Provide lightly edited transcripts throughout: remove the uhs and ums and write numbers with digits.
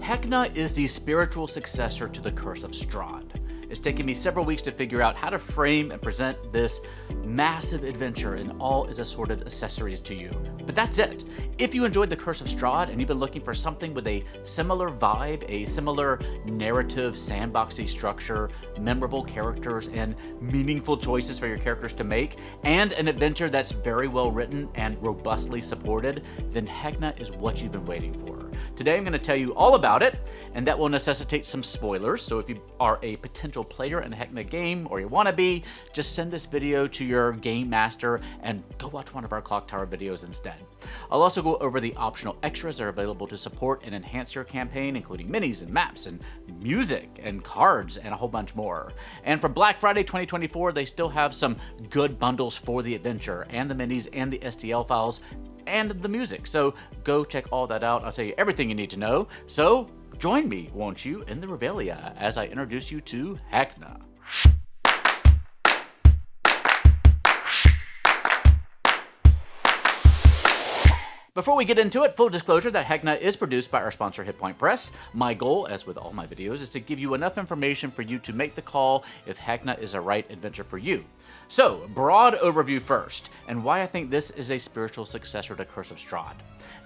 Heckna is the spiritual successor to the Curse of Strahd. It's taken me several weeks to figure out how to frame and present this massive adventure and all its assorted accessories to you. But that's it. If you enjoyed The Curse of Strahd and you've been looking for something with a similar vibe, a similar narrative, sandboxy structure, memorable characters, and meaningful choices for your characters to make, and an adventure that's very well written and robustly supported, then Heckna is what you've been waiting for. Today I'm going to tell you all about it, and that will necessitate some spoilers, so if you are a potential player in a Heckna game, or you want to be, just send this video to your game master and go watch one of our Clock Tower videos instead. I'll also go over the optional extras that are available to support and enhance your campaign, including minis and maps and music and cards and a whole bunch more. And for Black Friday 2024, they still have some good bundles for the adventure, and the minis and the STL files and the music. So go check all that out. I'll tell you everything you need to know. So join me, won't you, in the Revelia as I introduce you to Heckna. Before we get into it, full disclosure that Heckna is produced by our sponsor Hit Point Press. My goal, as with all my videos, is to give you enough information for you to make the call if Heckna is a right adventure for you. So, broad overview first, and why I think this is a spiritual successor to Curse of Strahd.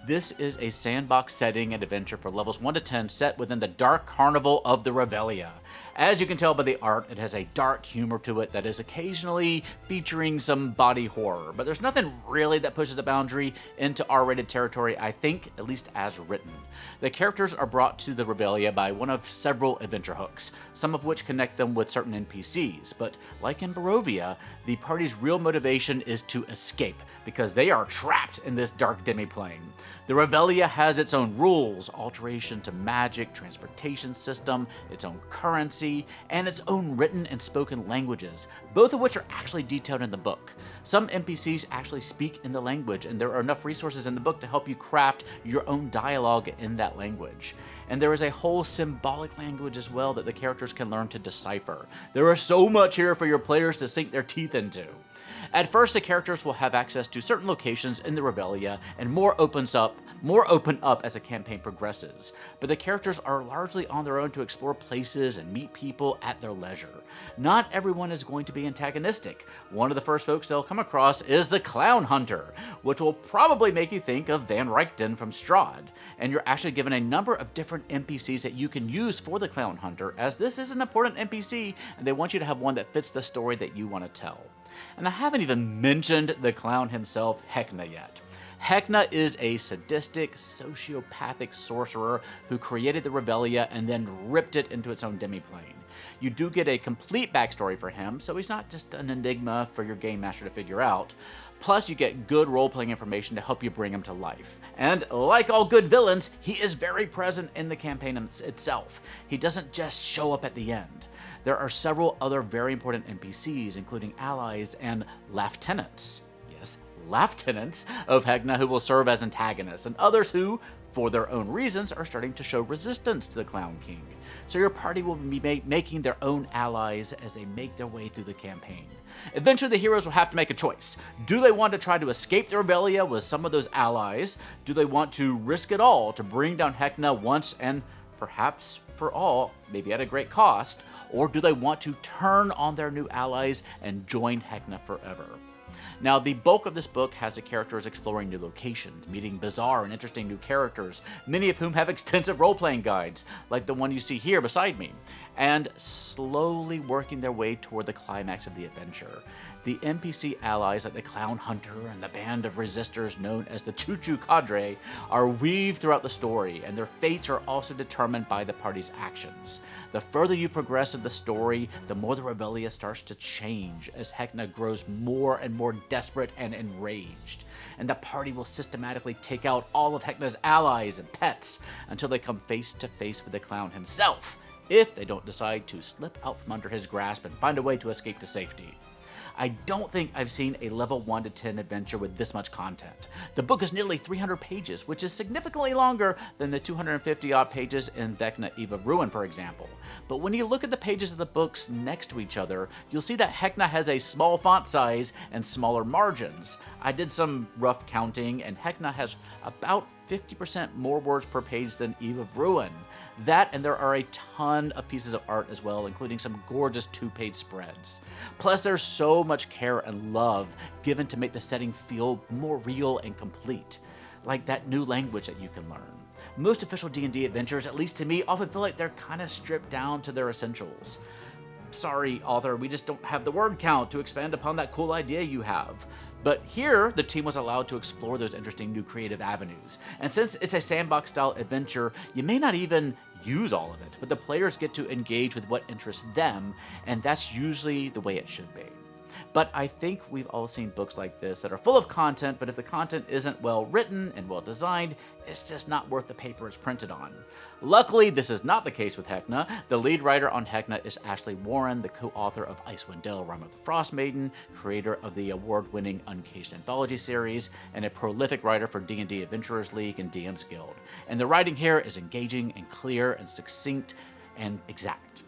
This is a sandbox setting and adventure for levels 1 to 10 set within the dark carnival of the Revelia. As you can tell by the art, it has a dark humor to it that is occasionally featuring some body horror, but there's nothing really that pushes the boundary into R-rated territory, I think, at least as written. The characters are brought to the Revelia by one of several adventure hooks, some of which connect them with certain NPCs, but like in Barovia, the party's real motivation is to escape, because they are trapped in this dark demiplane. The Revelia has its own rules, alteration to magic, transportation system, its own currency, and its own written and spoken languages, both of which are actually detailed in the book. Some NPCs actually speak in the language, and there are enough resources in the book to help you craft your own dialogue in that language. And there is a whole symbolic language as well that the characters can learn to decipher. There is so much here for your players to sink their teeth into. At first, the characters will have access to certain locations in the Revelia, and more open up as the campaign progresses. But the characters are largely on their own to explore places and meet people at their leisure. Not everyone is going to be antagonistic. One of the first folks they'll come across is the Clown Hunter, which will probably make you think of Van Richten from Strahd. And you're actually given a number of different NPCs that you can use for the Clown Hunter, as this is an important NPC, and they want you to have one that fits the story that you want to tell. And I haven't even mentioned the clown himself, Heckna, yet. Heckna is a sadistic, sociopathic sorcerer who created the Revelia and then ripped it into its own demiplane. You do get a complete backstory for him, so he's not just an enigma for your game master to figure out. Plus, you get good role-playing information to help you bring him to life. And like all good villains, he is very present in the campaign itself. He doesn't just show up at the end. There are several other very important NPCs, including allies and lieutenants. Yes, lieutenants of Heckna who will serve as antagonists, and others who, for their own reasons, are starting to show resistance to the Clown King. So your party will be making their own allies as they make their way through the campaign. Eventually, the heroes will have to make a choice. Do they want to try to escape the Revelia with some of those allies? Do they want to risk it all to bring down Heckna once and perhaps for all, maybe at a great cost? Or do they want to turn on their new allies and join Heckna forever? Now, the bulk of this book has the characters exploring new locations, meeting bizarre and interesting new characters, many of whom have extensive role-playing guides, like the one you see here beside me, and slowly working their way toward the climax of the adventure. The NPC allies like the Clown Hunter and the band of resistors known as the Choo Choo Cadre are weaved throughout the story, and their fates are also determined by the party's actions. The further you progress in the story, the more the Revelia starts to change as Heckna grows more and more desperate and enraged. And the party will systematically take out all of Heckna's allies and pets until they come face to face with the clown himself, if they don't decide to slip out from under his grasp and find a way to escape to safety. I don't think I've seen a level 1 to 10 adventure with this much content. The book is nearly 300 pages, which is significantly longer than the 250 odd pages in Vecna Eve of Ruin, for example. But when you look at the pages of the books next to each other, you'll see that Heckna has a small font size and smaller margins. I did some rough counting, and Heckna has about 50% more words per page than Eve of Ruin. That, and there are a ton of pieces of art as well, including some gorgeous 2-page spreads. Plus, there's so much care and love given to make the setting feel more real and complete, like that new language that you can learn. Most official D&D adventures, at least to me, often feel like they're kind of stripped down to their essentials. Sorry, author, we just don't have the word count to expand upon that cool idea you have. But here, the team was allowed to explore those interesting new creative avenues. And since it's a sandbox-style adventure, you may not even use all of it, but the players get to engage with what interests them, and that's usually the way it should be. But I think we've all seen books like this that are full of content, but if the content isn't well written and well designed, it's just not worth the paper it's printed on. Luckily, this is not the case with Heckna. The lead writer on Heckna is Ashley Warren, the co-author of Icewind Dale, Rime of the Frost Maiden, creator of the award-winning Uncaged Anthology series, and a prolific writer for D&D Adventurers League and DM's Guild. And the writing here is engaging and clear and succinct and exact.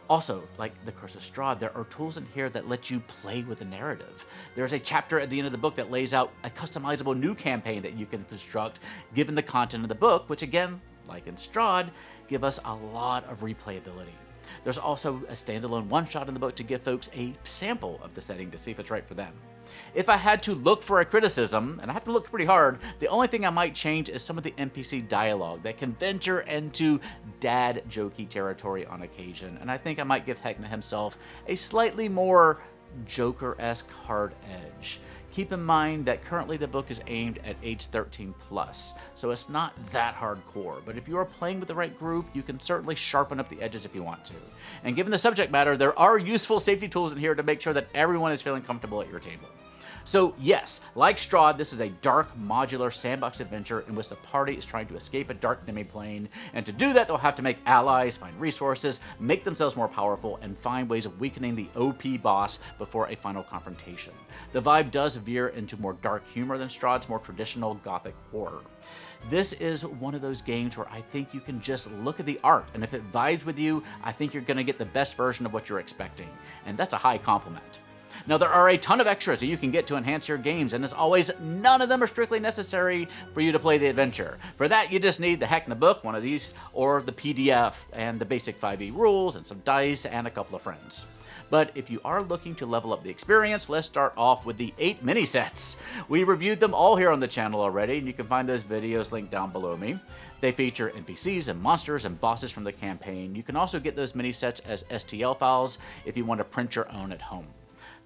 Also, like The Curse of Strahd, there are tools in here that let you play with the narrative. There's a chapter at the end of the book that lays out a customizable new campaign that you can construct given the content of the book, which again, like in Strahd, give us a lot of replayability. There's also a standalone one-shot in the book to give folks a sample of the setting to see if it's right for them. If I had to look for a criticism, and I have to look pretty hard, the only thing I might change is some of the NPC dialogue that can venture into dad jokey territory on occasion, and I think I might give Heckna himself a slightly more Joker-esque hard edge. Keep in mind that currently the book is aimed at age 13+, so it's not that hardcore, but if you are playing with the right group, you can certainly sharpen up the edges if you want to. And given the subject matter, there are useful safety tools in here to make sure that everyone is feeling comfortable at your table. So yes, like Strahd, this is a dark, modular sandbox adventure in which the party is trying to escape a dark demi-plane, and to do that they'll have to make allies, find resources, make themselves more powerful, and find ways of weakening the OP boss before a final confrontation. The vibe does veer into more dark humor than Strahd's more traditional gothic horror. This is one of those games where I think you can just look at the art, and if it vibes with you, I think you're going to get the best version of what you're expecting, and that's a high compliment. Now, there are a ton of extras that you can get to enhance your games, and as always, none of them are strictly necessary for you to play the adventure. For that, you just need the Heckna book, one of these, or the PDF, and the basic 5e rules, and some dice, and a couple of friends. But if you are looking to level up the experience, let's start off with the 8 mini-sets. We reviewed them all here on the channel already, and you can find those videos linked down below me. They feature NPCs and monsters and bosses from the campaign. You can also get those mini-sets as STL files if you want to print your own at home.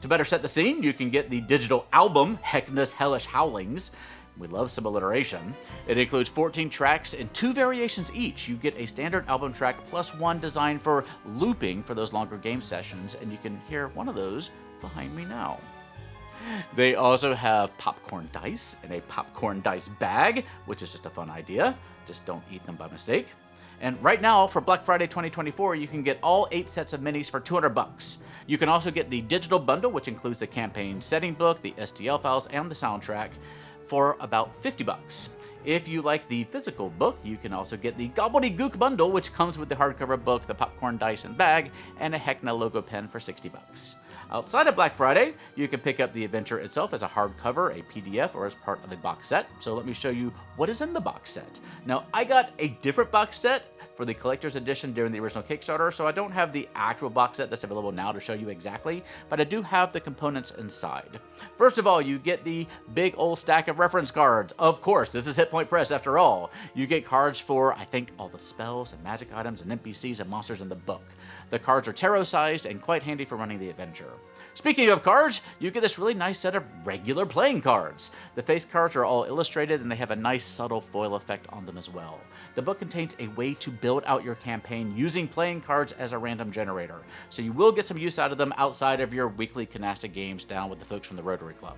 To better set the scene, you can get the digital album, Heckna's Hellish Howlings. We love some alliteration. It includes 14 tracks and 2 variations each. You get a standard album track plus one designed for looping for those longer game sessions, and you can hear one of those behind me now. They also have popcorn dice and a popcorn dice bag, which is just a fun idea. Just don't eat them by mistake. And right now, for Black Friday 2024, you can get all 8 sets of minis for $200. You can also get the digital bundle, which includes the campaign setting book, the STL files, and the soundtrack, for about $50. If you like the physical book, you can also get the Gobbledygook bundle, which comes with the hardcover book, the popcorn dice and bag, and a Heckna logo pen for $60. Outside of Black Friday, you can pick up the adventure itself as a hardcover, a PDF, or as part of a box set. So let me show you what is in the box set. Now, I got a different box set for the collector's edition during the original Kickstarter, so I don't have the actual box set that's available now to show you exactly, but I do have the components inside. First of all, you get the big old stack of reference cards. Of course, this is Hit Point Press after all. You get cards for, I think, all the spells and magic items and NPCs and monsters in the book. The cards are tarot-sized and quite handy for running the adventure. Speaking of cards, you get this really nice set of regular playing cards. The face cards are all illustrated and they have a nice subtle foil effect on them as well. The book contains a way to build out your campaign using playing cards as a random generator, so you will get some use out of them outside of your weekly canasta games down with the folks from the Rotary Club.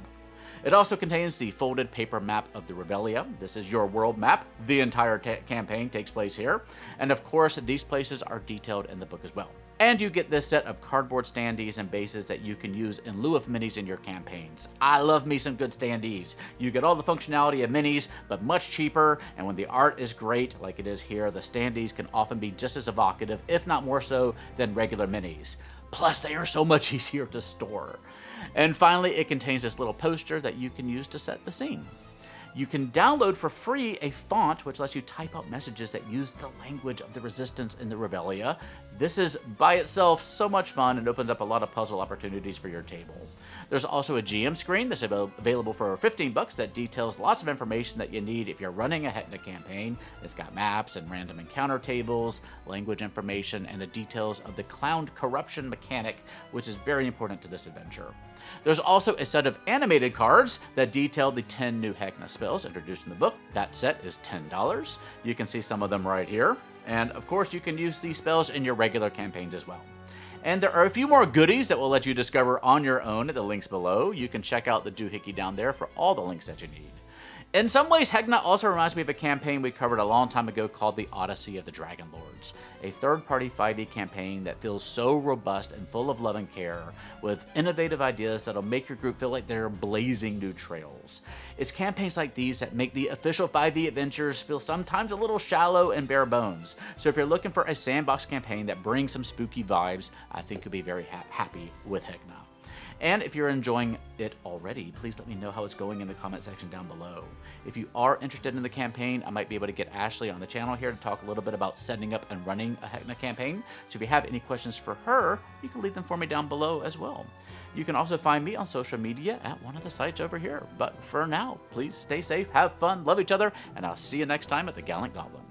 It also contains the folded paper map of the Revelia. This is your world map. The entire campaign takes place here. And of course, these places are detailed in the book as well. And you get this set of cardboard standees and bases that you can use in lieu of minis in your campaigns. I love me some good standees. You get all the functionality of minis, but much cheaper, and when the art is great, like it is here, the standees can often be just as evocative, if not more so, than regular minis. Plus, they are so much easier to store. And finally, it contains this little poster that you can use to set the scene. You can download for free a font which lets you type out messages that use the language of the Resistance and the Rebellia. This is by itself so much fun and opens up a lot of puzzle opportunities for your table. There's also a GM screen that's available for $15 that details lots of information that you need if you're running a Heckna campaign. It's got maps and random encounter tables, language information, and the details of the clown corruption mechanic, which is very important to this adventure. There's also a set of animated cards that detail the 10 new Heckna spells introduced in the book. That set is $10. You can see some of them right here. And of course, you can use these spells in your regular campaigns as well. And there are a few more goodies that will let you discover on your own at the links below. You can check out the doohickey down there for all the links that you need. In some ways, Heckna also reminds me of a campaign we covered a long time ago called The Odyssey of the Dragon Lords, a third-party 5e campaign that feels so robust and full of love and care, with innovative ideas that'll make your group feel like they're blazing new trails. It's campaigns like these that make the official 5e adventures feel sometimes a little shallow and bare bones. So if you're looking for a sandbox campaign that brings some spooky vibes, I think you'll be very happy with Heckna. And if you're enjoying it already, please let me know how it's going in the comment section down below. If you are interested in the campaign, I might be able to get Ashley on the channel here to talk a little bit about setting up and running a Heckna campaign. So if you have any questions for her, you can leave them for me down below as well. You can also find me on social media at one of the sites over here. But for now, please stay safe, have fun, love each other, and I'll see you next time at the Gallant Goblin.